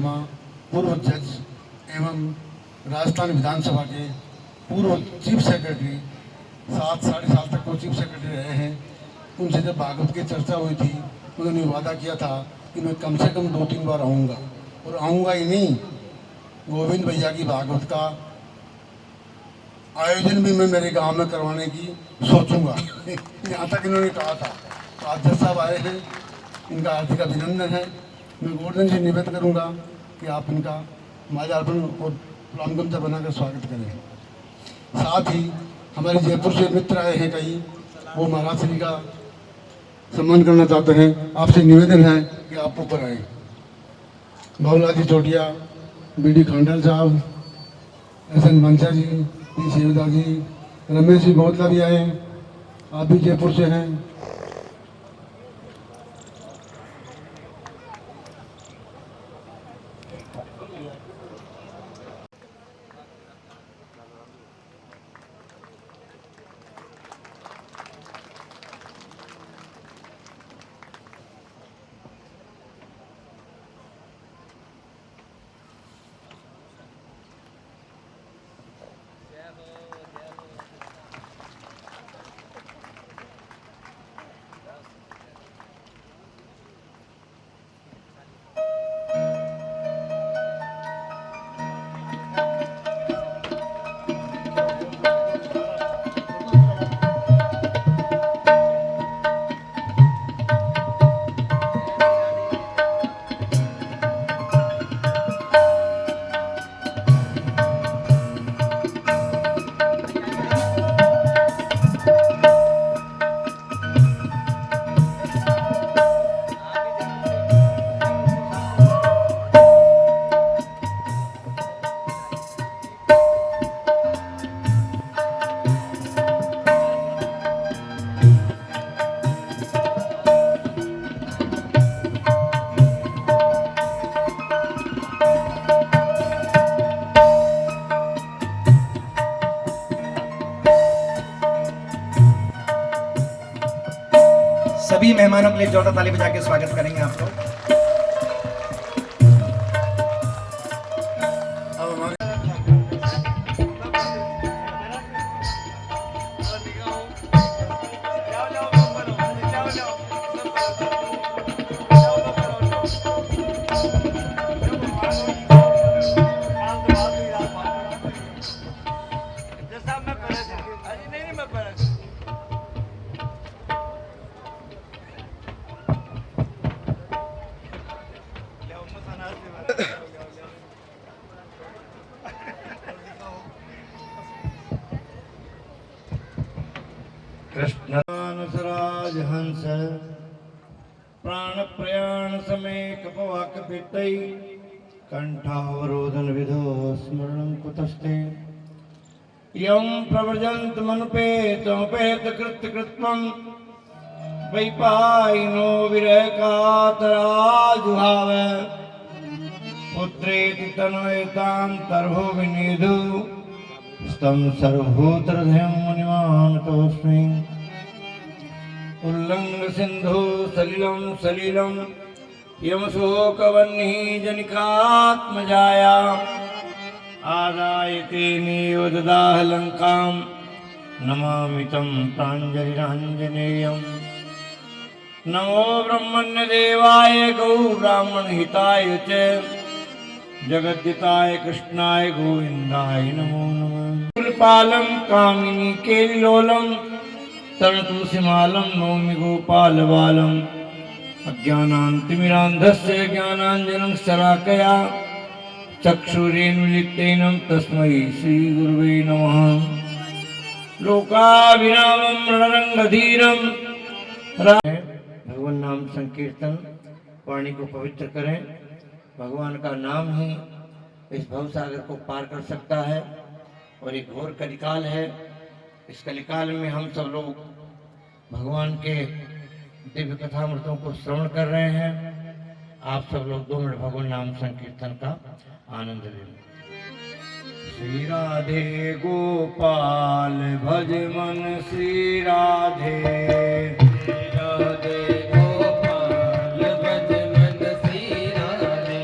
शर्मा पूर्व जज एवं राजस्थान विधानसभा के पूर्व चीफ सेक्रेटरी, 7-7.5 साल तक वो चीफ सेक्रेटरी रहे हैं। उनसे जब भागवत की चर्चा हुई थी, उन्होंने वादा किया था कि मैं कम से कम 2-3 बार आऊँगा, और आऊँगा ही नहीं, गोविंद भैया की भागवत का आयोजन भी मैं मेरे गांव में करवाने की सोचूंगा। यहाँ तक इन्होंने कहा था। तो आज जज साहब आए हैं, इनका हार्दिक अभिनंदन है। मैं गोवर्धन से निवेदन करूंगा कि आप इनका माल्यार्पण और रामगमचा बनाकर स्वागत करें। साथ ही हमारे जयपुर से मित्र आए हैं कई, वो महाराज श्री का सम्मान करना चाहते हैं। आपसे निवेदन है कि आप ऊपर आए। बाबूलाल जी चोटिया, बी.डी. खांडल साहब, एस.एन. मंचा जी, पी. शिवदास जी, रमेश जी बहुतला भी आए हैं। आप भी जयपुर से हैं। सभी मेहमानों के लिए जोरदार ताली बजा के स्वागत करेंगे आप लोग। कृष्णानसराज हंस प्राण प्रयाण समय कपवाक पितई कंठावरोधन विधो स्मरणं कुतस्ते यं प्रव्रजन्त मनुपेतमुपेत कृत्यकृत्वं वैपायनो विरह कातराजुहाव पुत्रेति तनयतां तर्भो विनिधु स्तम सर्वभूतहृदयं मुनिमानतोऽस्मि उल्लंघ्न सिंधु सलिलं सलिलं यमशोकवह्नि जनिकात्मजाया आदाय तेनेव ददाह लंकां नमामि तं प्राञ्जलिराञ्जनेयम् नमो ब्रह्मण्यदेवाय गौ ब्राह्मणहिताय च जगद्दिताय कृष्णाय गोविंदाय नमो नमः। कृपालं कामिनी केलिलोलं तरणतुलसीमालं नौमि गोपालबालम् अज्ञानान्तिमिरान्धस्य ज्ञानाञ्जनं शलाकया चक्षुरेन्मीलितेन तस्मै श्रीगुरुवे नमः। लोकाभिरामं रणरंगधीरं भगवान नाम संकीर्तन वाणी को पवित्र करें। भगवान का नाम ही इस भवसागर को पार कर सकता है और एक घोर कलिकाल है। इस कलिकाल में हम सब लोग भगवान के दिव्य कथामृतों को श्रवण कर रहे हैं। आप सब लोग 2 मिनट भगवान नाम संकीर्तन का आनंद लें। श्री राधे गोपाल भज मन श्री राधे राधे गोपाल भज मन श्री राधे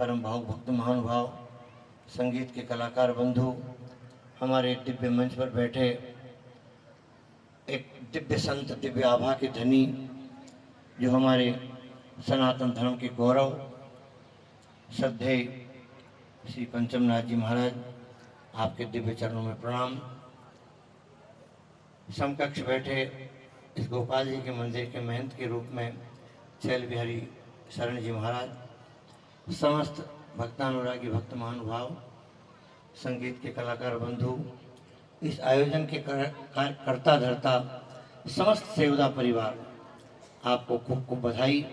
परम भाव भक्त महानुभाव, संगीत के कलाकार बंधु, हमारे दिव्य मंच पर बैठे एक दिव्य संत, दिव्य आभा के धनी, जो हमारे सनातन धर्म के गौरव, श्रद्धेय श्री पंचमनाथ जी महाराज, आपके दिव्य चरणों में प्रणाम। समकक्ष बैठे इस गोपाल जी के मंदिर के महंत के रूप में चैल बिहारी शरण जी महाराज, समस्त भक्तानुरागी भक्त महानुभाव, संगीत के कलाकार बंधु, इस आयोजन के करता धरता समस्त सेवदा परिवार, आपको खूब खूब बधाई,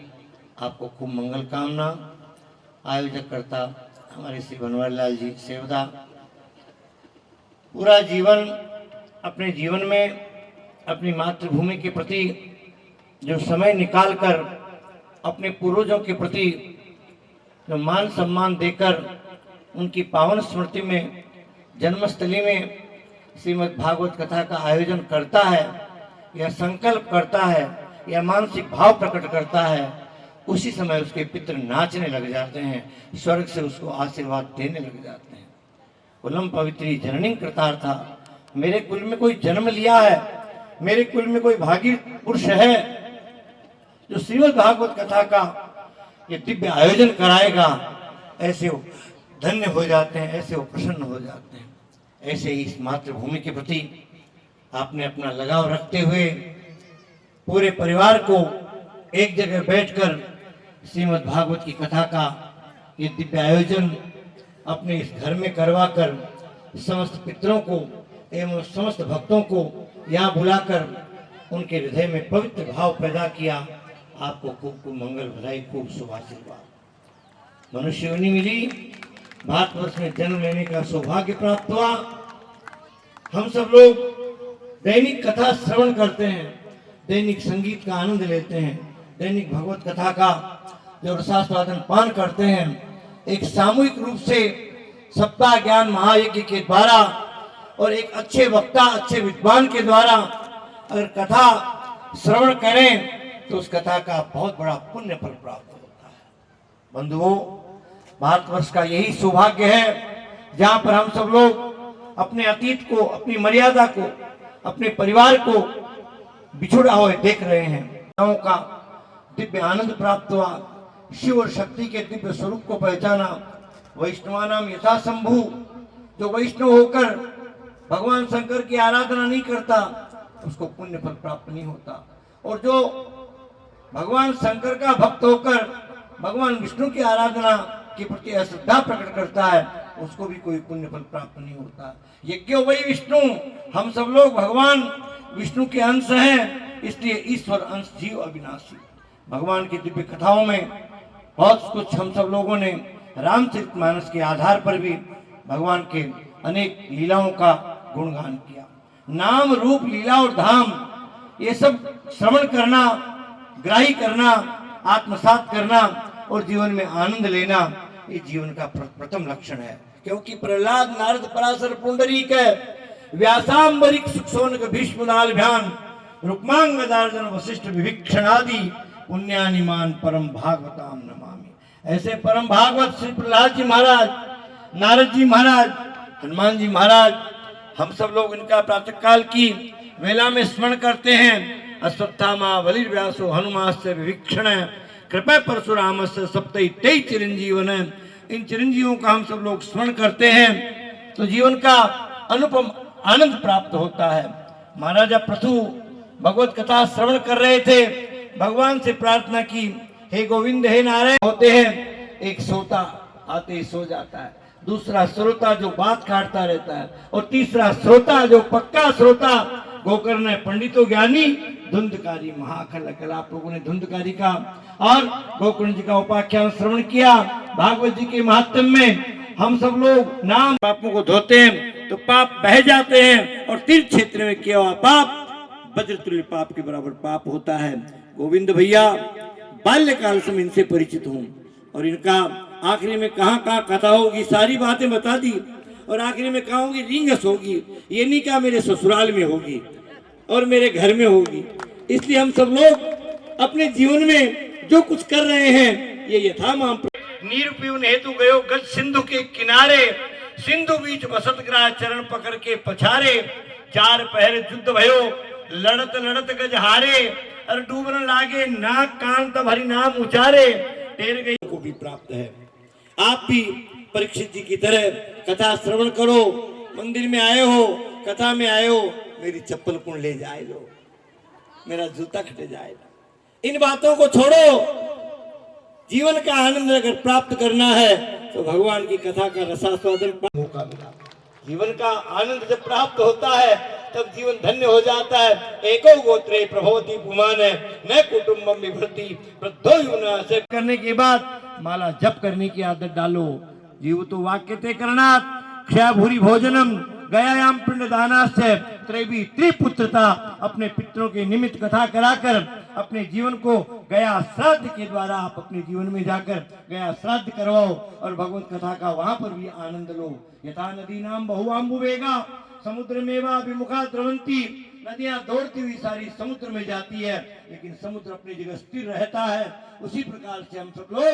आपको खूब मंगल कामना। आयोजक करता हमारे श्री बनवारी लाल जी सेवदा पूरा जीवन अपने जीवन में अपनी मातृभूमि के प्रति जो समय निकालकर अपने पूर्वजों के प्रति जो मान सम्मान देकर उनकी पावन स्मृति में जन्मस्थली में श्रीमद् भागवत कथा का आयोजन करता है, या संकल्प करता है, या मानसिक भाव प्रकट करता है, उसी समय उसके पितृ नाचने लग जाते हैं, स्वर्ग से उसको आशीर्वाद देने लग जाते हैं। कुलम पवित्री जननी कृतार्था, मेरे कुल में कोई जन्म लिया है, मेरे कुल में कोई भागी पुरुष है जो श्रीमद् भागवत कथा का ये दिव्य आयोजन कराएगा, ऐसे वो धन्य हो जाते हैं, ऐसे वो प्रसन्न हो जाते हैं। ऐसे ही इस मातृभूमि के प्रति आपने अपना लगाव रखते हुए पूरे परिवार को एक जगह बैठकर श्रीमद् भागवत की कथा का ये दिव्य आयोजन अपने इस घर में करवाकर समस्त पितरों को एवं समस्त भक्तों को यहाँ बुलाकर उनके हृदय में पवित्र भाव पैदा किया। आपको खूब खूब मंगल बधाई, खूब शुभ आशीर्वाद। मनुष्य योनि मिली, भारतवर्ष में जन्म लेने का सौभाग्य प्राप्त हुआ। हम सब लोग दैनिक कथा श्रवण करते हैं, दैनिक संगीत का आनंद लेते हैं, दैनिक भगवत कथा का जो रसास्वादन पान करते हैं। एक सामूहिक रूप से सप्ताह ज्ञान महायज्ञ के द्वारा और एक अच्छे वक्ता, अच्छे विद्वान के द्वारा अगर कथा श्रवण करें तो उस कथा का बहुत बड़ा पुण्य फल प्राप्त होता है। बंधुओं, भारतवर्ष का यही सौभाग्य है जहां पर हम सब लोग अपने अतीत को, अपनी मर्यादा को, अपने परिवार को बिछुड़ा हुए देख रहे हैं। का दिव्य आनंद प्राप्त हुआ, शिव और शक्ति के दिव्य स्वरूप को पहचाना। वैष्णवानाम यथा शंभु, जो वैष्णव होकर भगवान शंकर की आराधना नहीं करता उसको पुण्य फल प्राप्त नहीं होता, और जो भगवान शंकर का भक्त होकर भगवान विष्णु की आराधना के प्रति अश्रद्धा प्रकट करता है उसको भी कोई पुण्य फल प्राप्त नहीं होता। यज्ञो वही विष्णु, हम सब लोग भगवान विष्णु के अंश हैं, इसलिए ईश्वर अंश जीव अविनाशी। भगवान की दिव्य कथाओं में बहुत कुछ हम सब लोगों ने रामचरितमानस के आधार पर भी भगवान के अनेक लीलाओं का गुणगान किया। नाम रूप लीला और धाम ये सब श्रवण करना, ग्राही करना, आत्मसात करना और जीवन में आनंद लेना, ये जीवन का प्रथम लक्षण है। क्योंकि प्रहलाद, नारद, पराशर, पुंडरीक, व्यासांबरिक, सुक्षोनक, भीष्मदालभ्यान, रुक्मांग, गदार्दन, वशिष्ठ, विभीषणादि पुण्यानिमान परम भागवताम नमामि। ऐसे परम भागवत श्री प्रहलाद जी महाराज, नारद जी महाराज, हनुमान जी महाराज, हम सब लोग इनका प्रातःकाल की वेला में स्मरण करते हैं। अश्वत्थामा बलिर्व्यासो हनुमास्य विभीषण कृपा परशुरामस्य सप्तैते चिरंजीवन। इन चिरंजीवों का हम सब लोग स्मरण करते हैं तो जीवन का अनुपम आनंद प्राप्त होता है। महाराजा पृथु भगवत कथा श्रवण कर रहे थे, भगवान से प्रार्थना की, हे गोविंद, हे नारायण। होते हैं एक श्रोता आते ही सो जाता है, दूसरा श्रोता जो बात काटता रहता है, और तीसरा श्रोता जो पक्का श्रोता गोकर्ण पंडितो ज्ञानी धुंधकारी महाखल कला। आप लोगों ने धुंधकारी का और गोकर्ण जी का उपाख्यान श्रवण किया। भागवत जी के महात्म्य में हम सब लोग नाम पापों को धोते हैं तो पाप बह जाते हैं, और तीर्थ क्षेत्र में किया हुआ पाप वज्रतुल्य पाप के बराबर पाप होता है। गोविंद भैया बाल्यकाल से मैं इनसे परिचित हूँ, और इनका आखिरी में कहाँ कहाँ कथा होगी सारी बातें बता दी, और आखिरी में कहा होगी रिंगस होगी, ये नहीं कहा मेरे ससुराल में होगी और मेरे घर में होगी। इसलिए हम सब लोग अपने जीवन में जो कुछ कर रहे हैं ये यथामाम नीर पीवन हेतु गयो गज सिंधु के किनारे, सिंधु बीच बसत ग्राह चरण पकड़ के पछारे, चार पहर युद्ध भयो लड़त लड़त गज हारे, और डूबन लागे नाक कान तब हरि नाम उचारे, टेर गई को भी प्राप्त है। आप भी परीक्षित जी की तरह कथा श्रवण करो, मंदिर में आए हो, कथा में आए हो, मेरी चप्पल कौन ले जाए लो, मेरा जूता खटे जाएगा, इन बातों को छोड़ो। जीवन का आनंद अगर प्राप्त करना है तो भगवान की कथा का रसास्वादन मौका मिला। जीवन का आनंद जब प्राप्त होता है तब जीवन धन्य हो जाता है। एको गोत्रे प्रभोति पुमान न कुटुंबम विभृति वृद्धो युना से करने के बाद माला जप करने की आदत डालो। जीव तो वाक्य ते करणात् क्षय भूरि भोजनम गयायाम पिंड दानास्य त्रैवी त्रिपुत्रता। अपने पितरों के निमित्त कथा कराकर अपने जीवन को गया श्राद्ध के द्वारा आप अपने जीवन में जाकर गया श्राद्ध करवाओ और भगवत कथा का वहां पर भी आनंद लो। यथा नदी नाम बहुआम्बुवेगा समुद्र में वा विमुखा द्रवंती। नदियां दौड़ती हुई सारी समुद्र में जाती है, लेकिन समुद्र अपनी जगह स्थिर रहता है। उसी प्रकार से हम सब लोग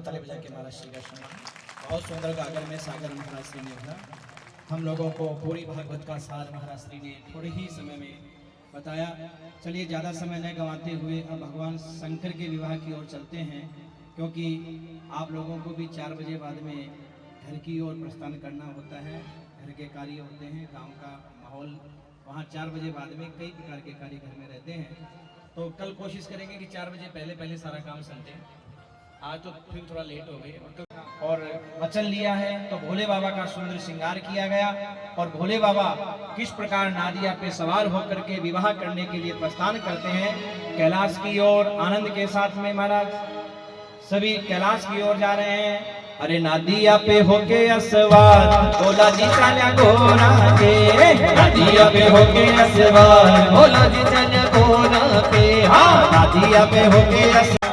ताली बजा के महाराज श्री कृष्ण बहुत सुंदर गागर में सागर महाराज श्री ने भरा। हम लोगों को पूरी भागवत का सार महाराज श्री ने थोड़े ही समय में बताया। चलिए ज़्यादा समय न गंवाते हुए अब भगवान शंकर के विवाह की ओर चलते हैं, क्योंकि आप लोगों को भी 4 बजे बाद में घर की ओर प्रस्थान करना होता है। घर के कार्य होते हैं, गाँव का माहौल, वहाँ 4 बजे बाद में कई प्रकार के कार्य घर में रहते हैं। तो कल कोशिश करेंगे कि 4 बजे पहले सारा काम समझें। आज तो फिर थोड़ा लेट हो गए और वचन लिया है तो भोले बाबा का सुंदर श्रृंगार किया गया और भोले बाबा किस प्रकार नादिया पे सवार होकर के विवाह करने के लिए प्रस्थान करते हैं कैलाश की ओर। आनंद के साथ में महाराज सभी कैलाश की ओर जा रहे हैं। अरे नादिया पे होके असवार भोला जी चला घोड़ा के, नादिया पे होके असवार भोला जी चला घोड़ा पे। हाँ नादिया पे होके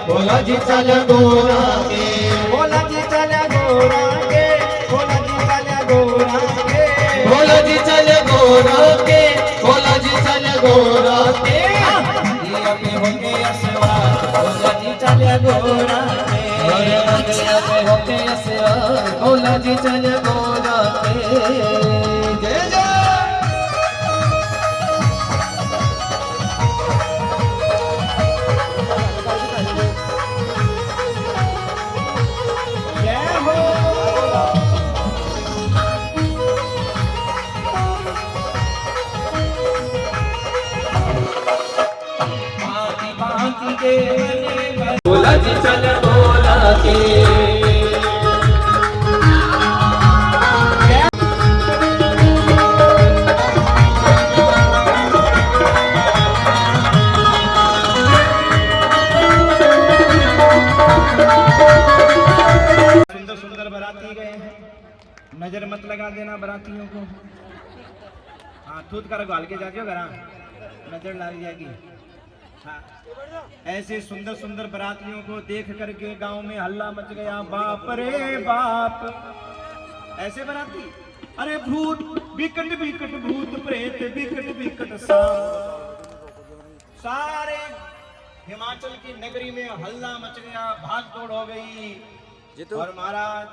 भोला जी चला घोड़ा के, भोला जी चला घोड़ा के, भोला जी चला घोड़ा के, भोला जी चला घोड़ा के, भोला जी चला घोड़ा के। नादिया पे होके असवार भोला जी चला घोड़ा के, नादिया पे होके असवार भोला जी चला घोड़ा के। जय जय भोला जी चल भोला के। सुंदर सुंदर बाराती गए हैं, नजर मत लगा देना बारातियों को। हाँ थूत कर गाल के जाके घर नजर लग जाएगी। हाँ। ऐसे सुंदर सुंदर बरातियों को देख करके गांव में हल्ला मच गया, बाप रे बाप। ऐसे बराती, अरे भूत बिकट बिकट भूत प्रेत बिकट बिकट सारे हिमाचल की नगरी में हल्ला मच गया, भाग दौड़ हो गई। और महाराज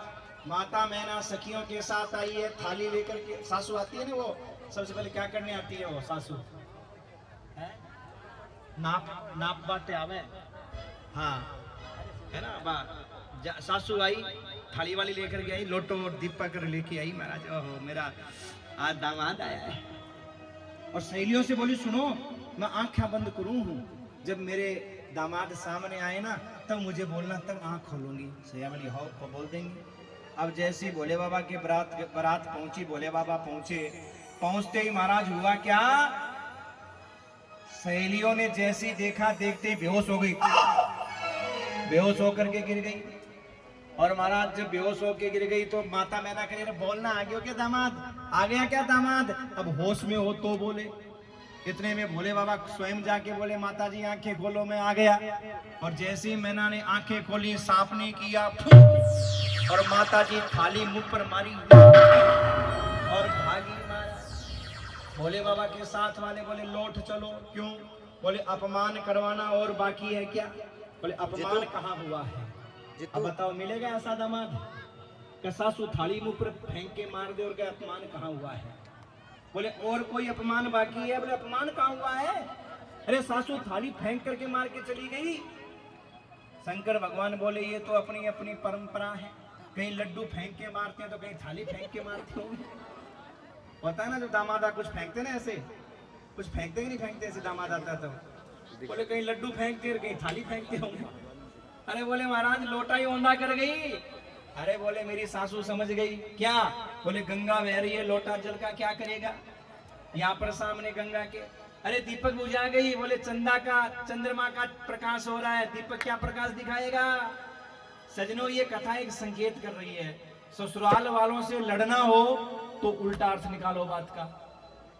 माता मैना सखियों के साथ आई है, थाली लेकर के। सासू आती है ना, वो सबसे पहले क्या करने आती है वो सासू? है? नाप बाटे आवे, हाँ है ना। सासू आई, थाली वाली लेकर के आई, लोटो और दीपक लेके आई। महाराज ओहो मेरा आज दामाद आया है। और सहेलियों से बोली, सुनो मैं आंखें बंद करूं हूं, जब मेरे दामाद सामने आए ना तब मुझे बोलना, तब आंख खोलूंगी। सैया बोली हो बोल देंगे। अब जैसे भोले बाबा के बारात पहुंची, भोले बाबा पहुंचते ही महाराज हुआ क्या, सहेलियों ने जैसे देखा, देखते ही बेहोश हो गई, बेहोश होकर के गिर गई। और महाराज जब बेहोश होकर गिर गई तो माता मैना कह रही, बोलना आ गया क्या दामाद? आ गया क्या दामाद? अब होश में हो तो बोले। इतने में भोले बाबा स्वयं जाके बोले, माता जी आंखें खोलो, मैं आ गया। और जैसे ही मैना ने आंखें खोली, सांप ने किया और माता जी थाली मुंह पर मारी और भागी। भोले बाबा के साथ वाले बोले, लौट चलो। क्यों? बोले अपमान करवाना और बाकी है क्या? बोले अपमान कहाँ हुआ है? अब बताओ मिलेगा ऐसा दामाद? सासू थाली मुंह पर फेंक के मार दे और क्या अपमान कहाँ हुआ है? बोले और कोई अपमान बाकी है? बोले अपमान कहाँ हुआ है? अरे सासू थाली फेंक करके मार के चली गई। शंकर भगवान बोले, ये तो अपनी अपनी परंपरा है, कहीं लड्डू फेंक के मारते हैं तो कहीं थाली फेंक के मारते होंगे। होता है ना जो दामादा कुछ फेंकते ना, ऐसे कुछ फेंकते कि नहीं फेंकते? ऐसे दामाद आता तो बोले कहीं लड्डू फेंकते और कहीं थाली फेंकते होंगे। अरे बोले महाराज लोटा ही औंधा कर गई। अरे बोले मेरी सासू समझ गई। क्या? बोले गंगा बह रही है, लोटा जल का क्या करेगा? यहाँ पर सामने गंगा के। अरे दीपक बुझा गई। बोले चंद्रमा का प्रकाश हो रहा है, दीपक क्या प्रकाश दिखाएगा? सजनों ये कथा एक संकेत कर रही है, ससुराल वालों से लड़ना हो तो उल्टा अर्थ निकालो बात का,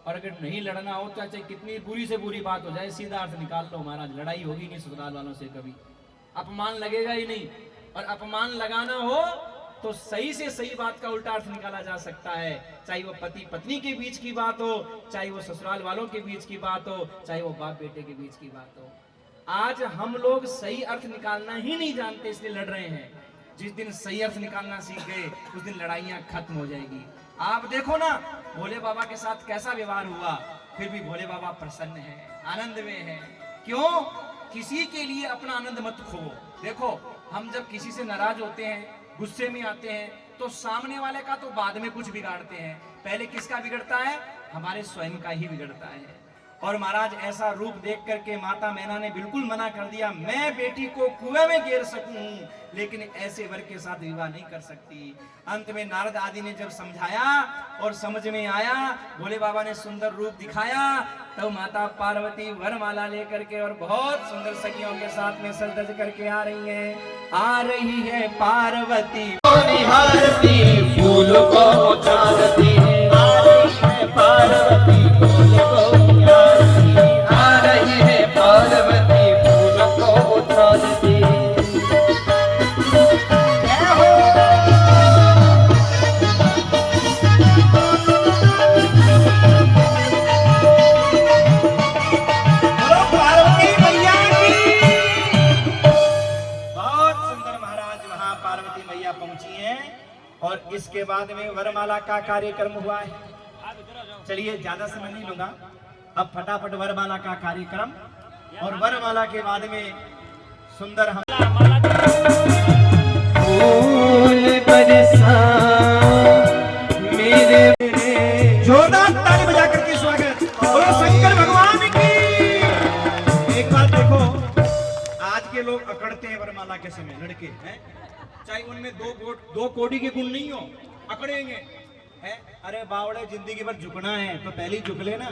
और अगर नहीं लड़ना हो तो चाहे कितनी बुरी से बुरी बात हो जाए सीधा अर्थ निकाल लो। महाराज लड़ाई होगी नहीं ससुराल वालों से कभी, अपमान लगेगा ही नहीं। और अपमान लगाना हो तो सही से सही बात का उल्टा अर्थ निकाला जा सकता है, चाहे वो पति पत्नी के बीच की बात हो, चाहे वो ससुराल वालों के बीच की बात हो, चाहे वो बाप बेटे के बीच की बात हो। आज हम लोग सही अर्थ निकालना ही नहीं जानते, इसलिए लड़ रहे हैं। जिस दिन सही अर्थ निकालना सीख गए उस दिन लड़ाइयां खत्म हो जाएगी। आप देखो ना भोले बाबा के साथ कैसा व्यवहार हुआ, फिर भी भोले बाबा प्रसन्न है, आनंद में है। क्यों? किसी के लिए अपना आनंद मत खो। देखो हम जब किसी से नाराज होते हैं, गुस्से में आते हैं, तो सामने वाले का तो बाद में कुछ बिगाड़ते हैं, पहले किसका बिगड़ता है? हमारे स्वयं का ही बिगड़ता है। और महाराज ऐसा रूप देख करके माता मैना ने बिल्कुल मना कर दिया, मैं बेटी को कुएं में गिर सकूं लेकिन ऐसे वर के साथ विवाह नहीं कर सकती। अंत में नारद आदि ने जब समझाया और समझ में आया, भोले बाबा ने सुंदर रूप दिखाया, तब माता पार्वती वरमाला लेकर के और बहुत सुंदर सखियों के साथ में सज धज करके आ रही है पार्वती निहारती फूल को उछालती, आ रही है पार्वती फूल को निहारती, आ रही है पार्वती फूल को उछालती। बोलो पार्वती मैया की। बहुत सुंदर महाराज वहां पार्वती मैया पहुंची हैं और इसके बाद में वरमाला का कार्यक्रम हुआ है। चलिए ज्यादा समय नहीं लूंगा, अब फटाफट वरमाला का कार्यक्रम, और वरमाला के बाद में सुंदर हम फूल बरसा मेरे जोरदार ताली बजा करके स्वागत। बोलो शंकर भगवान की। एक बात देखो, आज के लोग अकड़ते हैं वरमाला के समय, लड़के हैं, चाहे उनमें दो कोड़ी के गुण नहीं हो, अकड़ेंगे हैं। अरे बावड़े जिंदगी भर झुकना है तो पहले ही झुक लेना।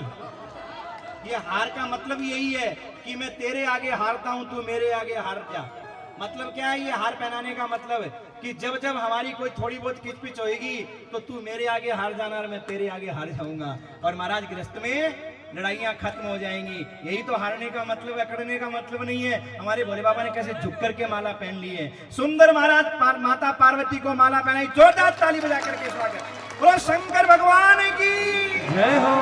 ये हार का मतलब यही है कि मैं तेरे आगे हारता हूं, तू मेरे आगे हार जा। मतलब क्या है ये हार पहनाने का मतलब? कि जब जब हमारी कोई थोड़ी बहुत किचपिच होगी तो तू मेरे आगे हार जाना और मैं तेरे आगे हार जाऊंगा। और महाराज गृहस्थ में लड़ाइयाँ खत्म हो जाएंगी। यही तो हारने का मतलब, अकड़ने का मतलब नहीं है। हमारे भोले बाबा ने कैसे झुक करके माला पहन ली है। सुंदर महाराज माता पार्वती को माला पहनाई, जोरदार ताली बजा करके स्वागत। बोलो शंकर भगवान की जय हो।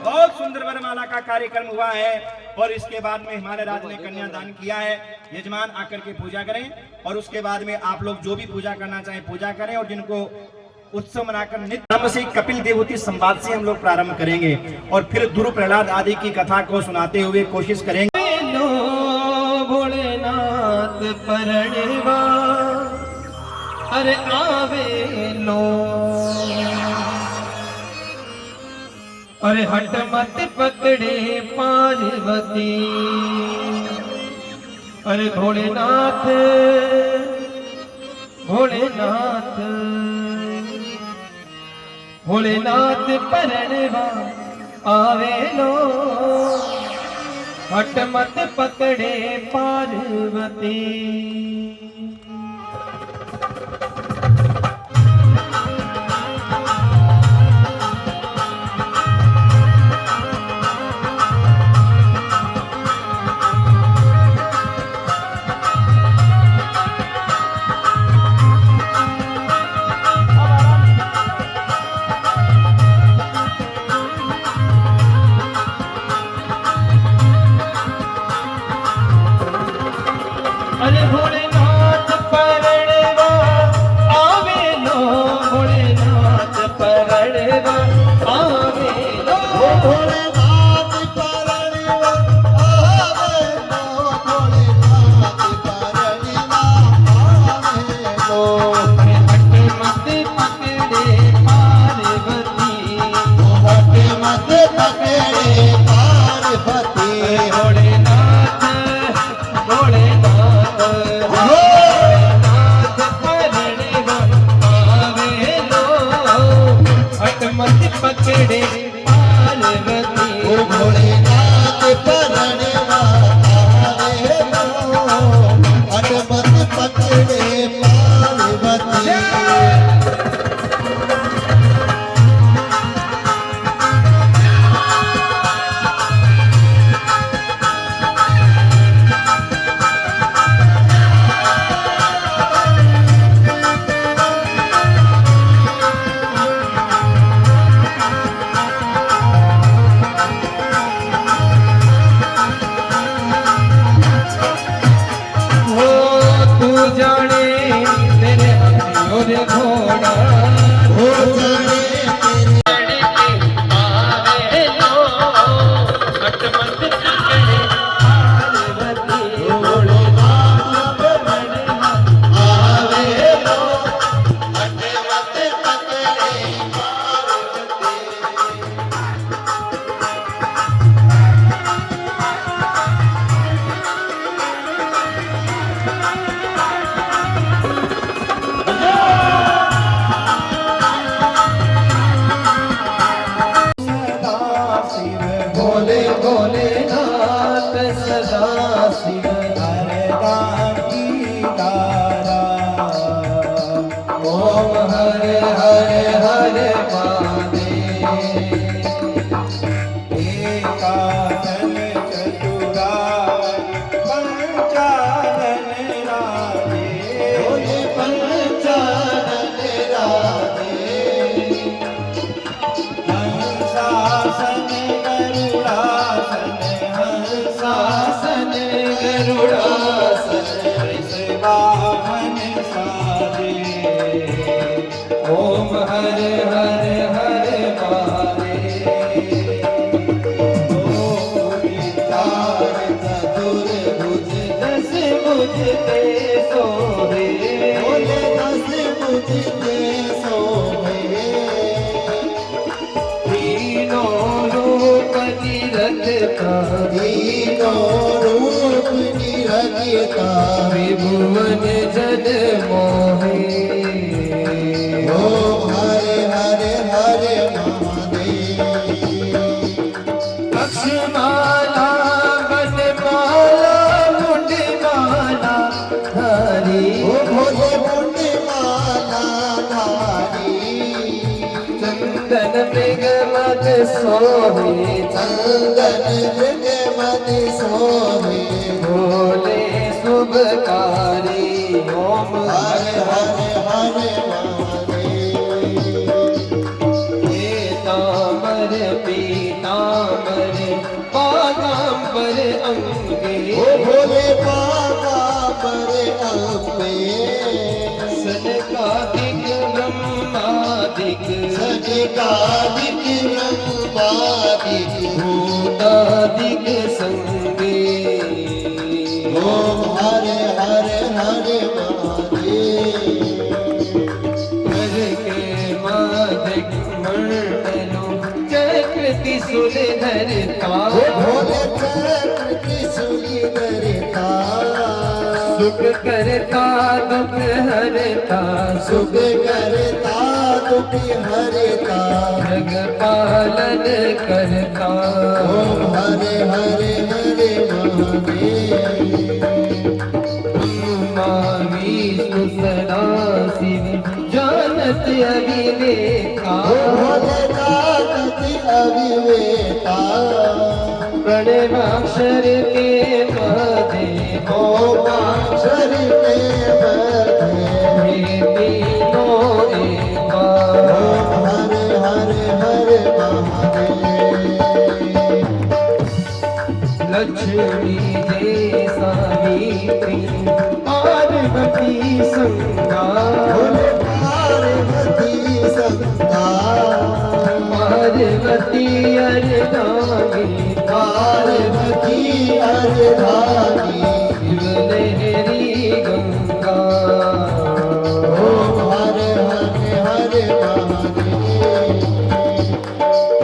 बहुत सुंदर वरमाला का कार्यक्रम हुआ है और इसके बाद में हमारे राज ने कन्यादान किया है। यजमान आकर के पूजा करें और उसके बाद में आप लोग जो भी पूजा करना चाहें पूजा करें। और जिनको उत्सव मनाकर नित्य से कपिल देवहूति संवाद से हम लोग प्रारंभ करेंगे और फिर ध्रुव प्रहलाद आदि की कथा को सुनाते हुए कोशिश करेंगे। भोलेनाथ परणवा अरे आवे लो, अरे हट मत पकड़े पार्वती, अरे भोलेनाथ भोलेनाथ भोलेनाथ परणवा आवे लो, हट मत पकड़े पार्वती। अरे भोलेनाथ परणवा आवे लो, भोलेनाथ परणवा आवे लो, भोलेनाथ परणवा आवे लो, भोलेनाथ परणवा आवे लो। अरे हट मत पकड़े पार्वती, हट मत पकड़े पार्वती, भोलेनाथ भोलेनाथ भोलेनाथ परणवा आवे लो, हट मत पकड़े पार्वती, भोलेनाथ परणवा आवे लो, हट मत पकड़े पार्वती। जाने तेरे हाथी और घोड़ा हो जाने तेरे आवे लो, हट मत पकड़े पार्वती, भोलेनाथ परणवा आवे लो, हट मत पकड़े पार्वती। भोले भोलेनाथ सदा शिव हरदाम की तारा, ओम हरे हरे हरे महादेव, एकादन चतुरार्य पंचानन राधे, भोले पंचानन राधे, हंसासन गरुड़ासन, हंसासन गरुड़ासन, वाहन साजे, ओम हरे हरे हरे महादेव, चार चतुर्भुज दस भुज ते सोहे, बोले दस भुज ते सोहे, तीनों रूप निरखता, तीनों रूप निरखता, त्रिभुवन जन मोहे, ओम हरे हरे हरे महादेव। अक्षमाला बनमाला मुंडमाला धारी, ओ भोले मुंडमाला धारी, चंदन मृग मद सोहे चंदन जगमति सोहे भोले शुभकारी ओम हर हर हर महादेव। पीतांबर पीतांबर पागांबर अंगे ओ भोले बाबा पर अम्बे सनकादिक ब्रह्मादिक सनकादिक ब्रह्मादिक भूतादिक संगे ओम हर हर हर महादेव। कर के माधिक मंडलो चक्र त्रिशूल धरता भोले चक्र त्रिशूल धरता सुख करता दुख हरता सुख करता दुख हरता जग पालन करता ओम हरे हरे हरे महादेव। ब्रह्मा विष्णु सदा शिव जानत अविवेका भोले जानति अविवेका प्रणवाक्षर के मध्य ओम अक्षर के मध्य हे तीनों एका ओम हरे हरे हरे महादेव। लक्ष्मी जय सावित्री पार्वती संगा भोले पार्वती संता पार्वती अर्धांगी पार्वती अर्धांगी शिवलहरी गंगा ओम हरे हरे हरे महादेव।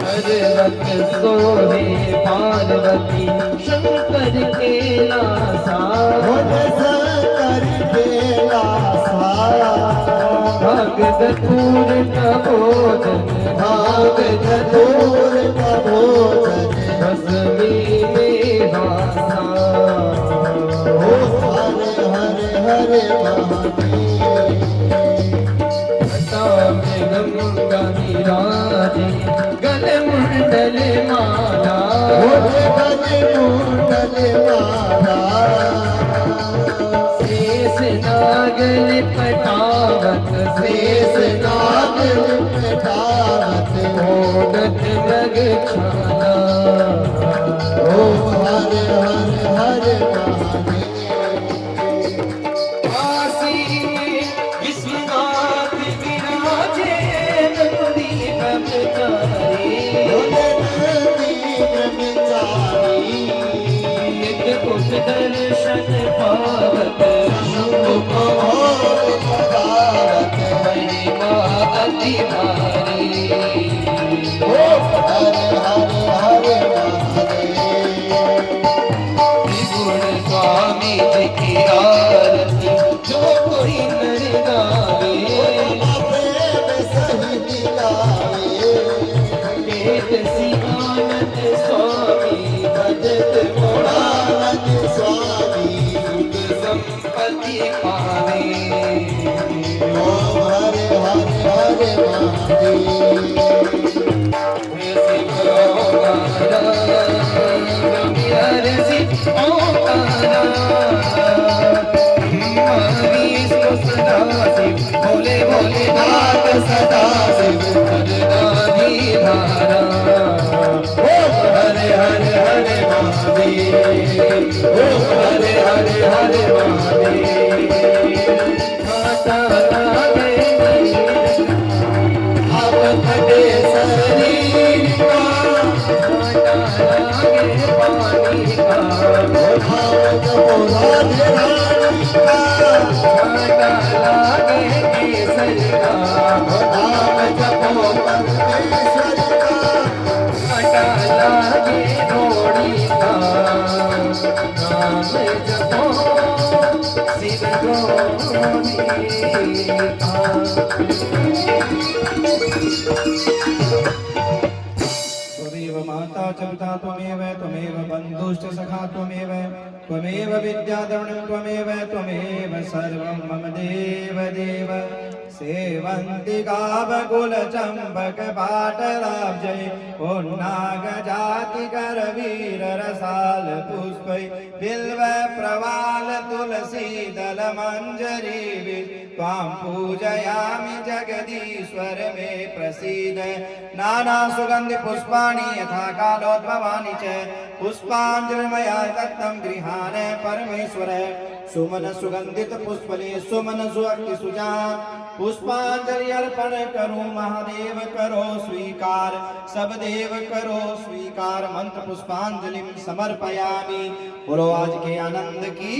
पर्वत सोहे पार्वती शंकर के लासा भोले शंकर के लासा भगत पूर भोजन भाग धतूर का भोजन भस्मी में भासा ओम हरे हरे हरे महादेव। घटा में गंगा विराजे गल मुंडल माला भोले गले मुंडल माला शेष नागल पटावत शेष नागल पटावत ओडत मृग छाला ओम हरे हरे हरे महादेव। काशी में विश्वनाथ विराजे नंदी ब्रह्मचारी भोले नंदी ब्रह्मचारी नित कुश दर्शन पावत शंभु प्रभोर पदावत महिमा अति भारी ओम हरे हरे हरे महादेव। त्रिगुण स्वामी जी की आरती जो कोई नर गावे प्रेम सहित गावे पेट सियानंद स्वामी भजत मोड़ा आनंद स्वामी सुख संपत्ति पावे ओम हरे हरे हरे महादेव। भोले भोले नाथ सदा शिव हरदानी धारा ओम हरे हरे हरे महादेव। ओम हरे हरे हरे महादेव। माता लागे आवत दे शरीर का माता लागे पानी का भावत बोला रानी का माता लागे केसर का नाम जपो परमेश्वर का माता लागे घोड़ी का नाम जपो शिव गौरी का त्वमेव माता च पिता त्वमेव त्वमेव बन्धुश्च सखा त्वमेव त्वमेव विद्याद्रविणं त्वमेव त्वमेव सर्वं मम देव देव सेवंतिका बकुल चंपक पाटलाब्जै पुन्नाग जाति करवीर रसाल पुष्पै बिल्व प्रवाल तुलसी दल मंजरी त्वां पूजयामि जगदीश्वर मे प्रसीद नाना सुगंधि पुष्पाणि यथा कालोद्भवानि च पुष्पांजलिर्मया दत्तं गृहाण परमेश्वर सुमन सुगंधित पुष्पले सुमन सुअक्ति सुजा पुष्पांजलि अर्पण करो महादेव करो स्वीकार सब देव करो स्वीकार मंत्र पुष्पांजलि समर्पयामि। बोलो आज के आनंद की,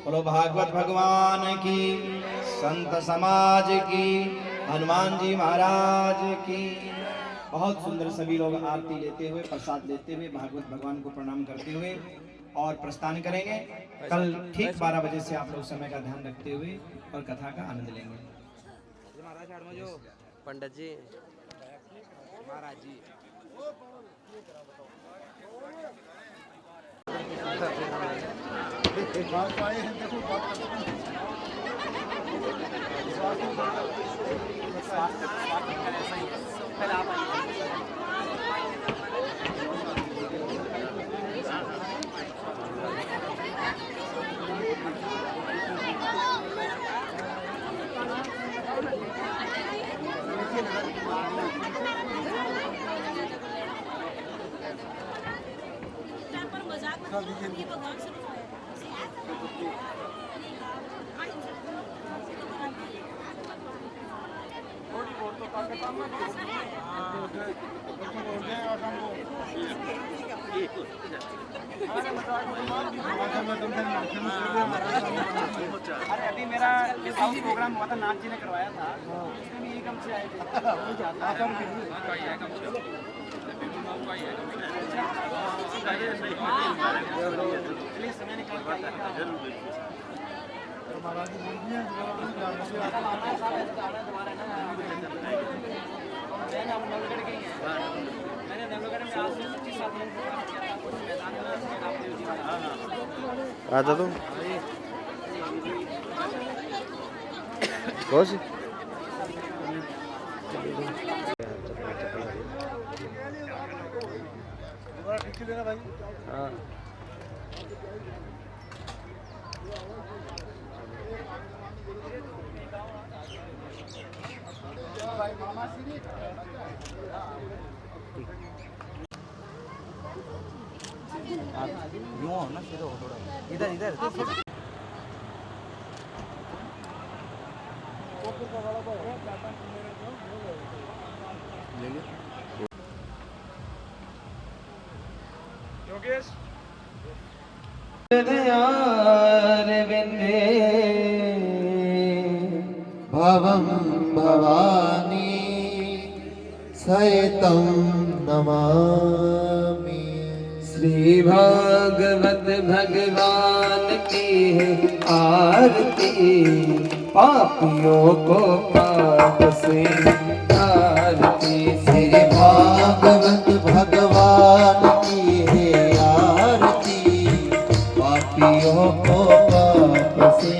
बोलो भागवत भगवान की, संत समाज की, हनुमान जी महाराज की। बहुत सुंदर सभी लोग आरती लेते हुए प्रसाद लेते हुए भागवत भगवान को प्रणाम करते हुए और प्रस्थान करेंगे। कल ठीक 12 बजे से आप लोग समय का ध्यान रखते हुए और कथा का आनंद लेंगे। पंडित जी महाराज जी अरे अभी मेरा हाउस प्रोग्राम हुआ था, नाथ जी ने करवाया था, उसमें भी कम से आए थे। समय निकाल मैंने नवगढ़ में आज 25 साल आजा तुम कौन सी हाँ यूं हो ना, सीधा हो थोड़ा इधर इधर योगेश भवं भवानी सहितं नमामि। श्री भागवत भगवान की है आरती, पापियों को पाप से आरती। श्री भागवत भगवान की है आरती, पापियों को पाप से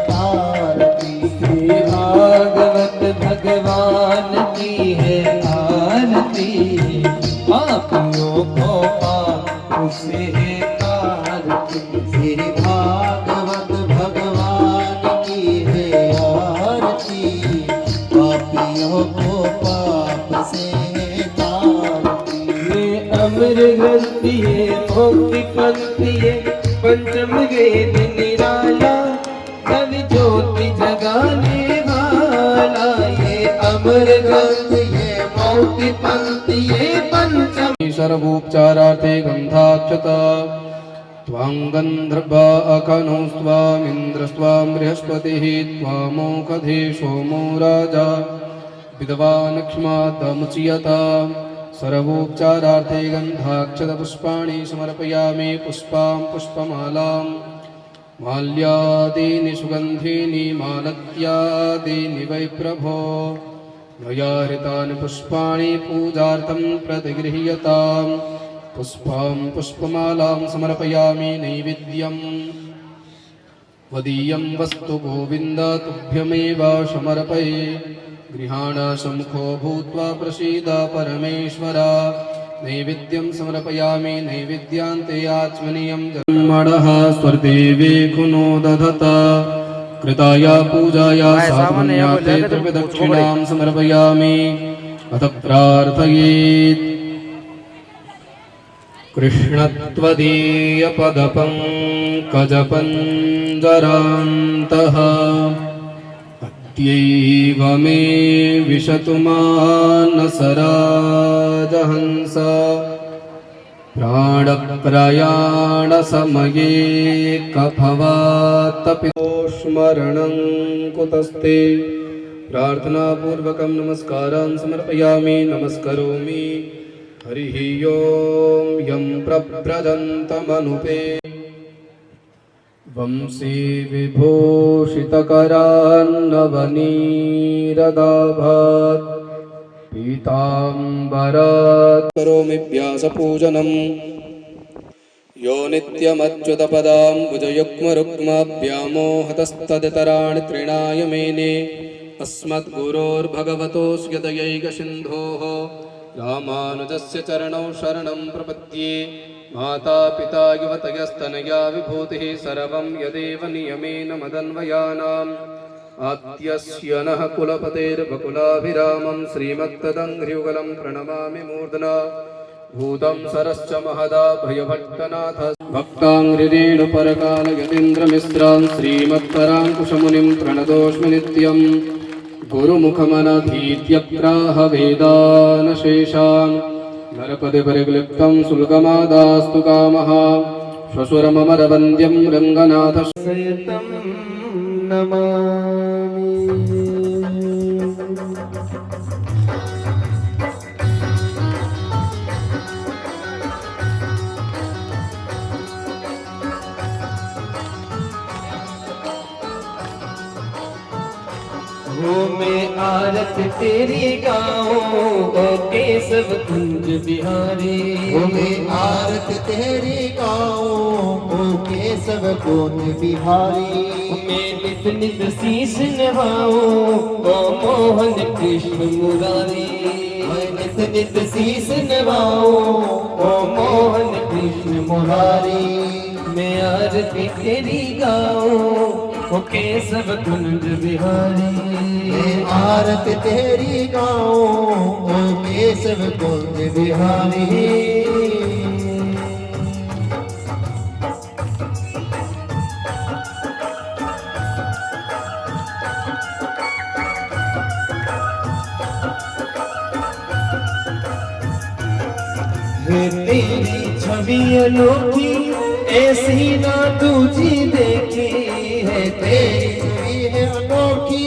तारती। श्री भागवत भगवान की है आरती, पापियों को पाप से तारती। श्री भागवत भगवान की है आरती, पापियों को पाप से तारती। ये अमर ग्रंथि है भक्ति पंक्ति है, पंचम वेद निराला, नव ज्योति जगाने वाला। ये अमर ग्रंथ ये भक्ति पंक्ति ये पंचम। सर्वोपचारार्थे गंधाक्षता त्वां गन्धर्वा अकनो स्वामिन्द्रस्त्वां बृहस्पतिः त्वामोकधे सोमो राजा विद्वान् क्ष्मादमुच्यता। सर्वोपचारार्थे गन्धाक्षतपुष्पाणि समर्पयामि। पुष्पां पुष्पमालां माल्यादीनि सुगन्धीनि मालत्यादीनि वै प्रभो। मया हृतानि पुष्पाणि पूजार्थं प्रतिगृह्यताम्। पुष्पां पुष्पमालां समर्पयामि नैवेद्यम्। त्वदीयं वस्तु गोविन्द तुभ्यमेव समर्पये गृहाण सम्मुखो भूत्वा प्रसीद परमेश्वर नैवेद्यं समर्पयामि नैवेद्यान्ते आचमनीयं जन्मणः स्वर्देवे खुनो दधत कृताय पूजाया सामान्याते दक्षिणां समर्पयामि अथ प्रार्थयेत् कृष्णत्वदीयपदपङ्कजपञ्जरान्तः अत्यैव मे विशतु मानसराजहंस प्राणप्रयाणसमये कभवात्तपि स्मरणं कुतस्ते प्रार्थनापूर्वकं नमस्कारान् समर्पयामि नमस्करोमि हरिः ओं यं प्रव्रजन्तमनुपे वंशी विभूषितकरान्नवनीरदाभात् पीताम्बरात् करोमि व्यासपूजनम् यो नित्यमच्युतपदाम्बुजयुग्मरुक्माभ्यामोहतस्तदितराणि तृणाय मेने अस्मद्गुरोर्भगवतोऽस्य दयैकसिन्धोः रामानुजस्य चरणौ शरणं प्रपद्ये माता पिता युवतयस्तनया विभूतिः सर्वं यदेव नियमेन मदन्वयानाम् आद्यस्य नः कुलपतेर्वकुलाभिरामं श्रीमत्तदङ्घ्रियुगलं प्रणमामि मूर्धना भूतं सरश्च महदाभयभट्टनाथ भक्ताङ्घ्रिरेणुपरकालयतीन्द्रमिश्रान् श्रीमत्पराङ्कुशमुनिं प्रणतोऽस्मि नित्यम् गुरुमुखमनधीत्यप्राह वेदानशेषान् नरपदे परिक्लिप्तं शुल्कमादास्तु कामः श्वशुरममरवन्द्यं रङ्गनाथसहितं नमामि। हो मैं आरत तेरी गाऊं ओ केशव कुंज बिहारी हो मैं आरत तेरी गाऊं ओ केशव कुंज बिहारी मैं नित नित शीश नवाऊं ओ मोहन कृष्ण मुरारी मैं नित नित शीश नवाऊं ओ मोहन कृष्ण मुरारी मैं आरती तेरी गाऊं ओ केशव कुंज बिहारी मैं आरत तेरी गाऊं ओ केशव कुंज बिहारी तेरी छवि अनोखी ऐसी ना तुझी देखी है तेरी छवि है अनोखी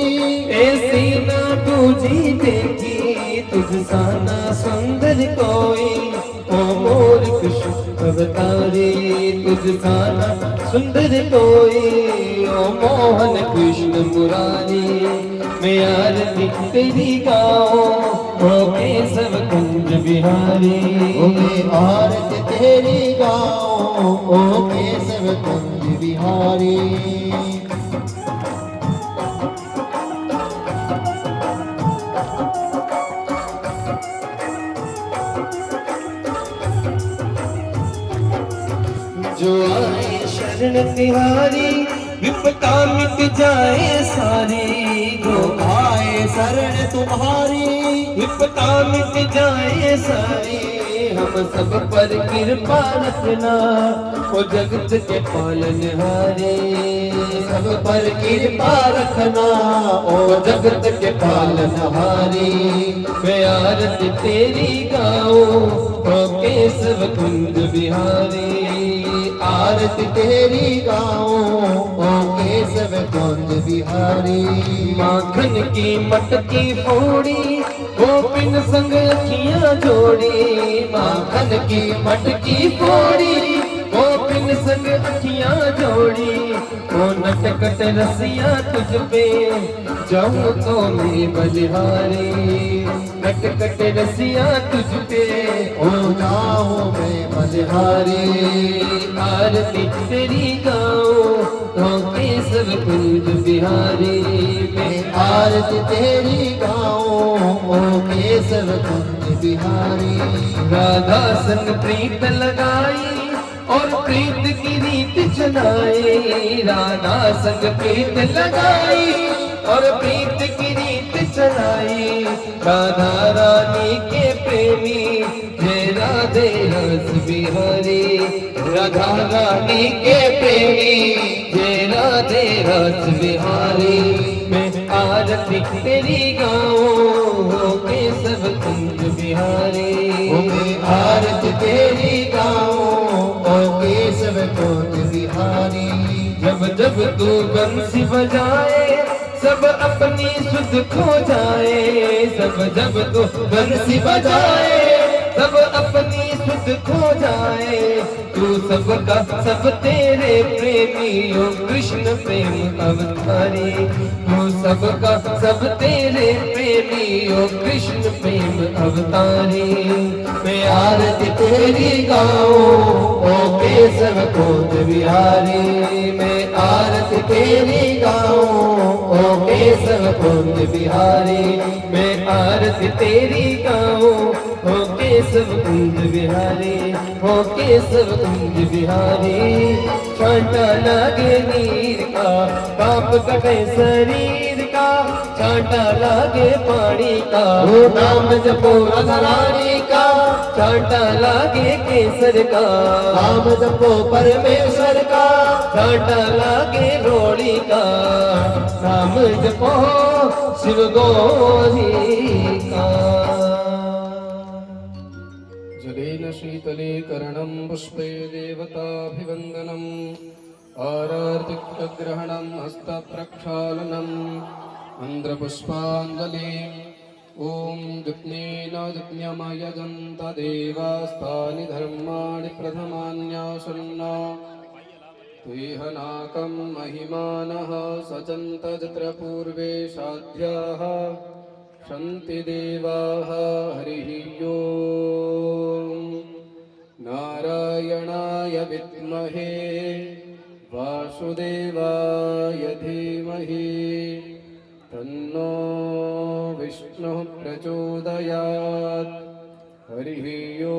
ऐसी ना तुझी देखी तुझ सा ना सुंदर कोई ओ मोर कृष्ण अवतारी तुझ सा ना सुंदर कोई ओ मोहन कृष्ण मुरारी मैं आरती तेरी गाऊं ओ केशव कुंज बिहारी ओ मैं आरत तेरी गाऊं ओ केशव कुंज बिहारी जो आए शरण तिहारी विपदा मिट जाए सारी जो आए शरण तुम्हारी विपदा मिट जाए सारी हम सब पर कृपा रखना ओ जगत के पालनहारे सब पर कृपा रखना ओ जगत के पालनहारी मैं आरती तेरी गाऊं ओ केशव कुंज बिहारी आरती तेरी गाऊं ओ केशव कुंज बिहारी माखन की मटकी फोड़ी गोपिन संग अखियां जोड़ी माखन की मटकी फोड़ी गोपिन संग अखियां जोड़ी ओ नटकट रसिया तुझ पे जाऊं तो मैं बलिहारी नटकट रसिया तुझ पे ओ जाऊं मैं बलिहारी आरती तेरी गाऊं हो केशव कुंज बिहारी। मैं आरती तेरी गाऊं ओ केशव कुंज बिहारी। राधा संग प्रीत लगाई और प्रीत की रीत चलाई। राधा संग प्रीत लगाई और प्रीत की रीत चलाई। राधा रानी के प्रेमी जय राधे रस बिहारी। राधा रानी के प्रेमी जय राधे रस बिहारी। मैं आरती तेरी गाऊं केशव कुंज बिहारी। मैं आरती तेरी गाऊं ओ केशव कुंज बिहारी। जब जब तू बंसी बजाए सब अपनी सुध खो जाए। सब जब तू बंसी बजाए सब अपनी सुध खो जाए। तू सबका सब तेरे प्रेमी हो कृष्ण प्रेम अवतारी। तू सबका सब तेरे प्रेमी हो कृष्ण प्रेम अवतारी। मैं आरती तेरी गाऊं ओ केशव कुंज बिहारी। मैं आरती तेरी गाऊं ओ केशव कुंज बिहारी। मैं आरती तेरी गाऊं हो केशव कुंज बिहारी। हो केशव कुंज बिहारी। छांटा लागे नीर का पाप कटे शरीर का। छांटा लागे पानी का ओ नाम जपो राधा रानी का। छांटा लागे केसर का नाम जपो परमेश्वर का। छांटा लागे रोड़ी का नाम जपो शिव गौरी का। जलेन शीतले करणं पुष्पे देवताभिवन्दनम् आरार्तिग्रहणं हस्तप्रक्षालनम् मन्त्रपुष्पाञ्जलिम् ॐ दुत्नेन दुत्न्यमयजन्त देवास्तानि धर्माणि प्रथमान्यासन्न त्वेहनाकं महिमानः सचन्त जत्र पूर्वे साध्याः सन्ति देवाः हरिः ॐ नारायणाय विद्महे वासुदेवाय धीमहि तन्नो विष्णुः प्रचोदयात्। हरिः ॐ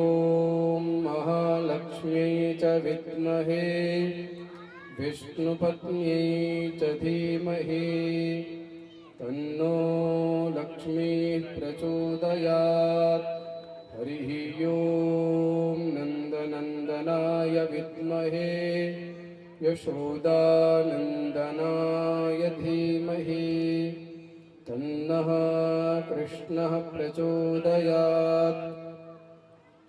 महालक्ष्म्यै च विद्महे विष्णुपत्न्यै च धीमहि तन्नो लक्ष्मीः प्रचोदयात्। हरिः ॐ नन्दनन्दनाय विद्महे यशोदानन्दनाय धीमहि तन्नः कृष्णः प्रचोदयात्।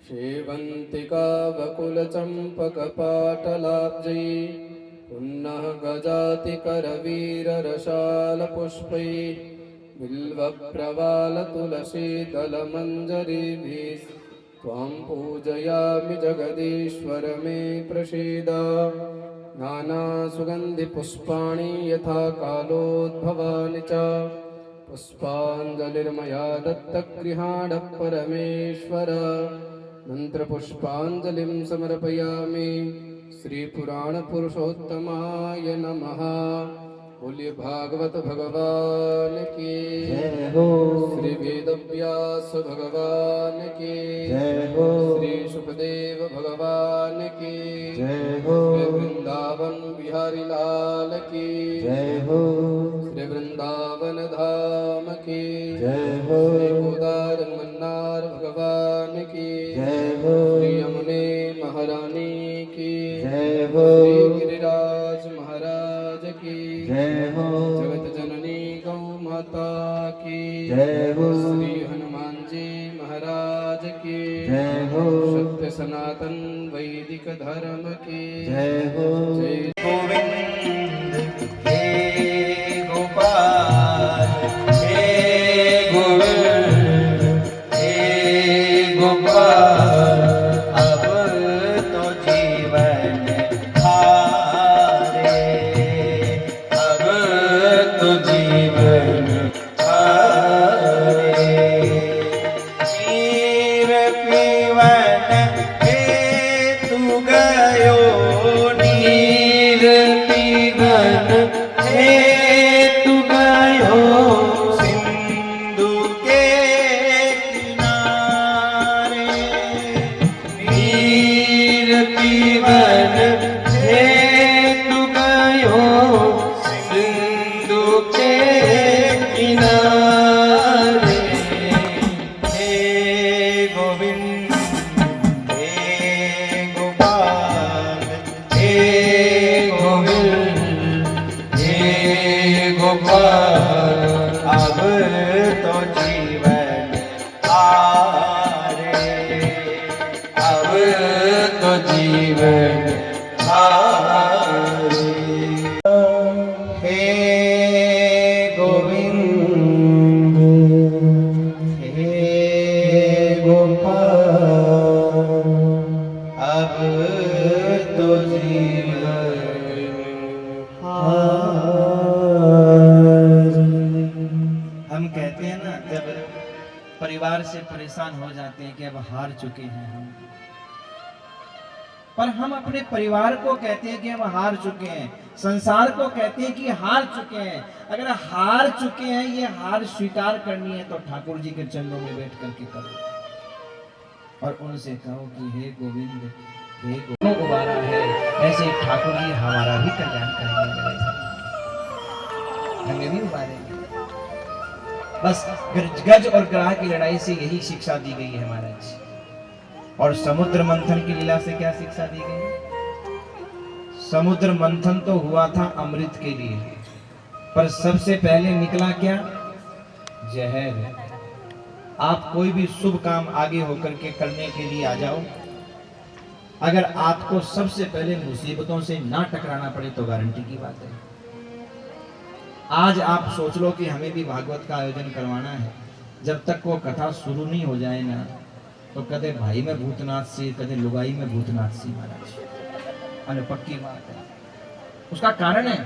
सेवन्तिका वकुलचम्पकपाटलाब्जै पुन्नः गजातिकरवीररसालपुष्पै बिल्वप्रवालतुलसीदलमञ्जरीभिः त्वां पूजयामि जगदीश्वर मे प्रसीद। नानासुगन्धिपुष्पाणि यथा कालोद्भवानि च पुष्पाञ्जलिर्मया दत्तगृहाण परमेश्वर। मन्त्रपुष्पाञ्जलिं समर्पयामि श्रीपुराणपुरुषोत्तमाय नमः। बोलिए भागवत भगवान की जय हो। श्री वेदव्यास भगवान की जय हो। श्री सुखदेव भगवान की जय हो। श्री वृंदावन बिहारी लाल की जय हो। श्री वृंदावन धाम की जय हो। श्री गोदार मन्नार भगवान की जय हो। श्री यमुने महारानी की जय हो। श्री गिरिराज महाराज की जय हो। जगत जननी गौ माता की जय हो। श्री हनुमान जी महाराज की जय हो। सत्य सनातन वैदिक धर्म की जय हो। जय गोविंद हे गोपाल हे गोविंद हे गोपाल। अब तो जीवन हारे अब तो जीवन हारे। नीर पीवन हे तू गयो नीर परिवार से परेशान हो जाते हैं कि अब हार चुके हैं हम, पर हम अपने परिवार को कहते हैं कि हम हार चुके हैं, संसार को कहते हैं कि हार चुके हैं। अगर हार चुके हैं, ये हार स्वीकार करनी है तो ठाकुर जी के चरणों में बैठ करके करो और उनसे कहो कि हे गोविंद, हे गोविंद उबारा है, ऐसे ठाकुर जी हमारा भी कल्याण करेंगे, हमें भी उबारेंगे। बस गज और ग्राह की लड़ाई से यही शिक्षा दी गई है महाराज। और समुद्र मंथन की लीला से क्या शिक्षा दी गई? समुद्र मंथन तो हुआ था अमृत के लिए, पर सबसे पहले निकला क्या? जहर। आप कोई भी शुभ काम आगे होकर के करने के लिए आ जाओ, अगर आपको सबसे पहले मुसीबतों से ना टकराना पड़े तो गारंटी की बात है। आज आप सोच लो कि हमें भी भागवत का आयोजन करवाना है, जब तक वो कथा शुरू नहीं हो जाए ना, तो कदे भाई में भूतनाथ सी, कदे लुगाई में भूतनाथ सी महाराज, अरे पक्की बात है। उसका कारण है,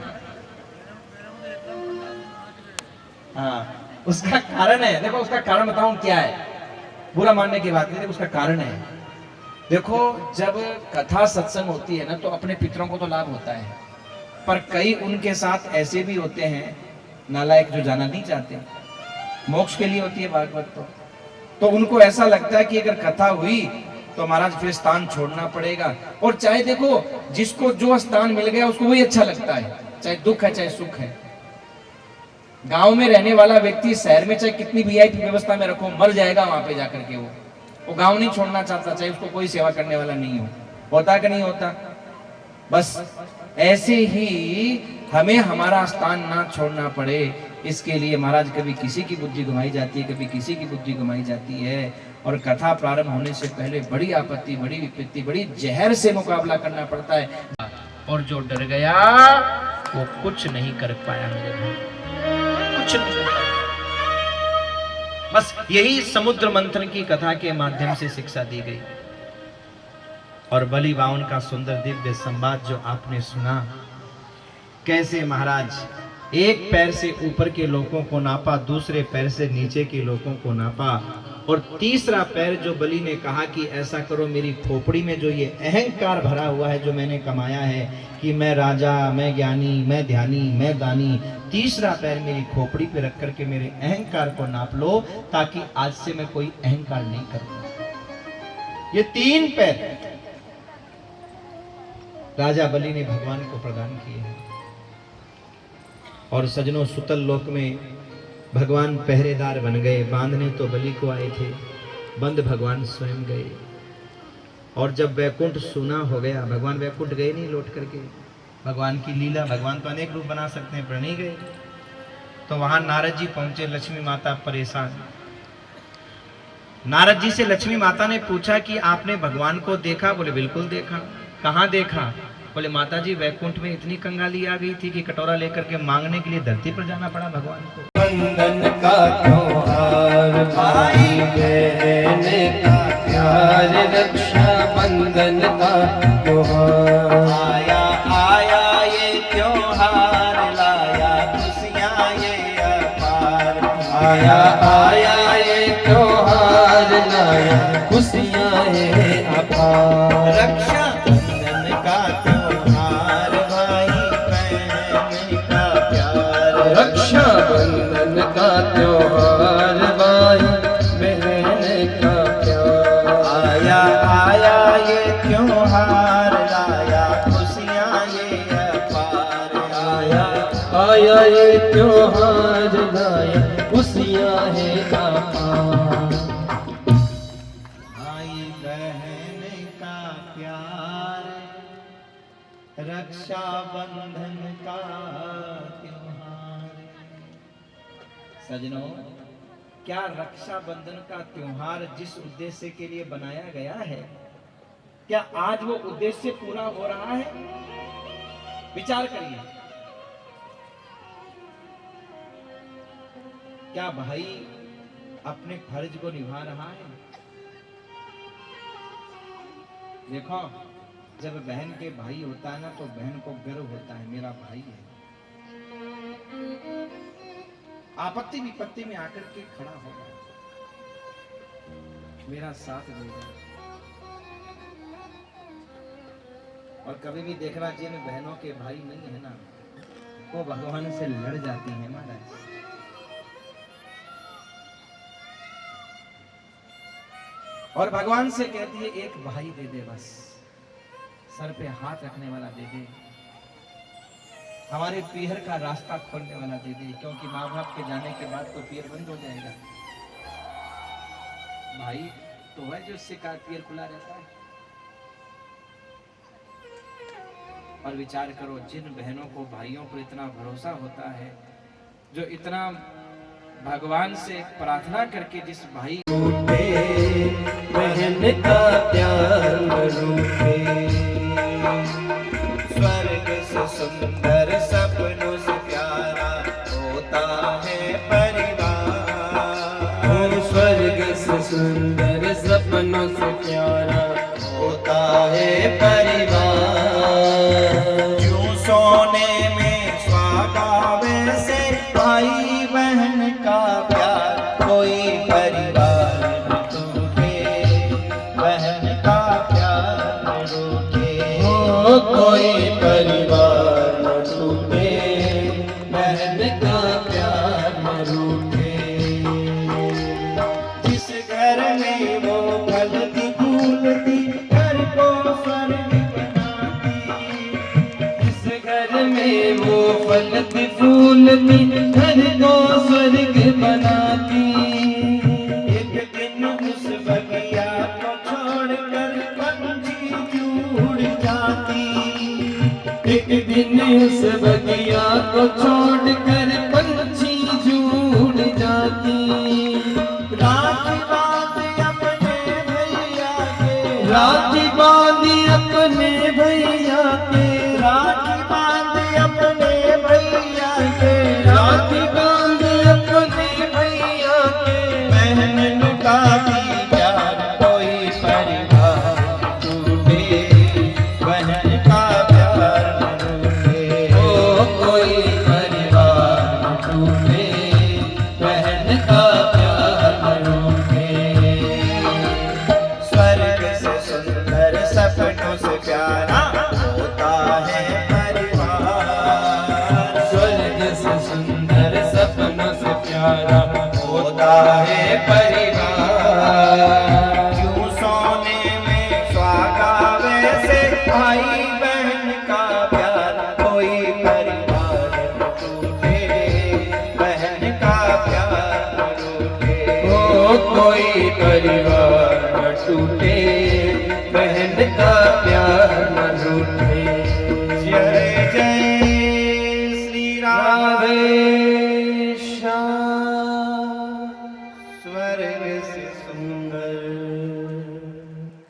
हाँ उसका कारण है। देखो उसका कारण बताऊं क्या है, बुरा मानने की बात नहीं, देखो उसका कारण है। देखो जब कथा सत्संग होती है ना, तो अपने पितरों को तो लाभ होता है, पर कई उनके साथ ऐसे भी होते हैं नालायक जो जाना नहीं चाहते, मोक्ष के लिए होती है भागवत तो उनको ऐसा लगता है कि अगर कथा हुई तो महाराज फिर स्थान छोड़ना पड़ेगा। और चाहे देखो जिसको जो स्थान मिल गया उसको वही अच्छा लगता है, चाहे दुख है चाहे सुख है। गांव में रहने वाला व्यक्ति शहर में चाहे कितनी वीआईपी व्यवस्था में रखो, मर जाएगा वहां पे जाकर के। वो गांव नहीं छोड़ना चाहता, चाहे उसको कोई सेवा करने वाला नहीं हो। होता कि नहीं होता? बस ऐसे ही हमें हमारा स्थान ना छोड़ना पड़े, इसके लिए महाराज कभी किसी की बुद्धि घुमाई जाती है, कभी किसी की बुद्धि घुमाई जाती है। और कथा प्रारंभ होने से पहले बड़ी आपत्ति, बड़ी विपत्ति, बड़ी जहर से मुकाबला करना पड़ता है। और जो डर गया वो कुछ नहीं कर पाया मेरे भाई, कुछ नहीं कर पाया। बस यही समुद्र मंथन की कथा के माध्यम से शिक्षा दी गई। और बलि बावन का सुंदर दिव्य संवाद जो आपने सुना, कैसे महाराज एक पैर से ऊपर के लोगों को नापा, दूसरे पैर से नीचे के लोगों को नापा, और तीसरा पैर जो बलि ने कहा कि ऐसा करो, मेरी खोपड़ी में जो ये अहंकार भरा हुआ है, जो मैंने कमाया है कि मैं राजा, मैं ज्ञानी, मैं ध्यानी, मैं दानी, तीसरा पैर मेरी खोपड़ी पे रख करके मेरे अहंकार को नाप लो, ताकि आज से मैं कोई अहंकार नहीं करूंगा। ये तीन पैर राजा बलि ने भगवान को प्रदान किए हैं। और सजनों, सुतल लोक में भगवान पहरेदार बन गए। बांधने तो बलि को आए थे, बंद भगवान स्वयं गए। और जब वैकुंठ सूना हो गया, भगवान वैकुंठ गए नहीं लौट करके, भगवान की लीला, भगवान तो अनेक रूप बना सकते हैं पर नहीं गए। तो वहां नारद जी पहुंचे, लक्ष्मी माता परेशान। नारद जी से लक्ष्मी माता ने पूछा कि आपने भगवान को देखा? बोले बिल्कुल देखा। कहाँ देखा? बोले माता जी वैकुंठ में इतनी कंगाली आ गई थी कि कटोरा लेकर के मांगने के लिए धरती पर जाना पड़ा भगवान को। बंधन का त्योहार, भाई बहन का प्यार, रक्षा बंधन का त्योहार। आया आया ये त्योहार, लाया खुशियाँ ये अपार। आया आया ये त्योहार, लाया खुशियाँ ये अपार। रक्षा बंधन का त्योहार, भाई बहन का प्यार। रक्षा बंधन का त्योहार, भाई बहन का प्यार। आया आया ये त्योहार, लाया खुशियाँ ये अपार। आया आया ये त्योहार, लाया खुशियाँ है अपार। भाई बहन का प्यार, रक्षा बंधन का त्योहार। सजनों, क्या रक्षा बंधन का त्योहार जिस उद्देश्य के लिए बनाया गया है, क्या आज वो उद्देश्य पूरा हो रहा है? विचार करिए। क्या भाई अपने फर्ज को निभा रहा है? देखो, जब बहन के भाई होता है ना, तो बहन को गर्व होता है, मेरा भाई है। आपत्ति विपत्ति में आकर के खड़ा होगा। मेरा साथ देगा। और कभी भी देखना, जिन बहनों के भाई नहीं है ना, वो भगवान से लड़ जाती हैं महाराज। और भगवान से कहती है एक भाई दे दे, बस सर पे हाथ रखने वाला दे दे, हमारे पीहर का रास्ता खोलने वाला दे दे, क्योंकि माँ बाप के जाने के बाद तो पीर बंद हो जाएगा। भाई तो वह जो उससे का पीर खुला रहता है। और विचार करो, जिन बहनों को भाइयों पर इतना भरोसा होता है, जो इतना भगवान से प्रार्थना करके जिस भाई बहन का प्यार रूठे, स्वर्ग से सुंदर सपनों से प्यारा होता है परिवार। स्वर्ग से सुंदर सपनों से प्यारा होता है परिवार। यूं सोने में सुहागा वैसे भाई बहन का प्यार कोई परिवार न टूटे, बहन का प्यार न रूठे। हो कोई परिवार न टूटे, बहन का प्यार न रूठे। जिस घर में वो फलती फूलती घर को स्वर्ग बनाती, जिस घर में वो फलती फूलती घर को स्वर्ग बनाती। एक दिन उस बगिया को छोड़कर पंछी जुड़ जाती। एक दिन उस बगिया को छोड़कर पंछी जुड़ जाती। राखी बांध अपने भैया के, राखी बांधी अपने भैया के, राखी बांध अपने भैया के, राखी बांधी अपने भैया के। बहन लुटाती प्यार कोई परिवार टूटे, बहन का प्यार न रूठे। हो कोई परिवार न टूटे, बहन का प्यार न रूठे। स्वर्ग से सुंदर सपनों से प्यारा होता है परिवार। स्वर्ग से सुंदर सपनों से प्यारा होता है परिवार। यूं सोने में सुहागा वैसे भाई बहन का प्यार कोई परिवार न टूटे, बहन का प्यार न रूठे। हो कोई परिवार न टूटे, बहन का प्यार न रूठे। जय जय श्री राधे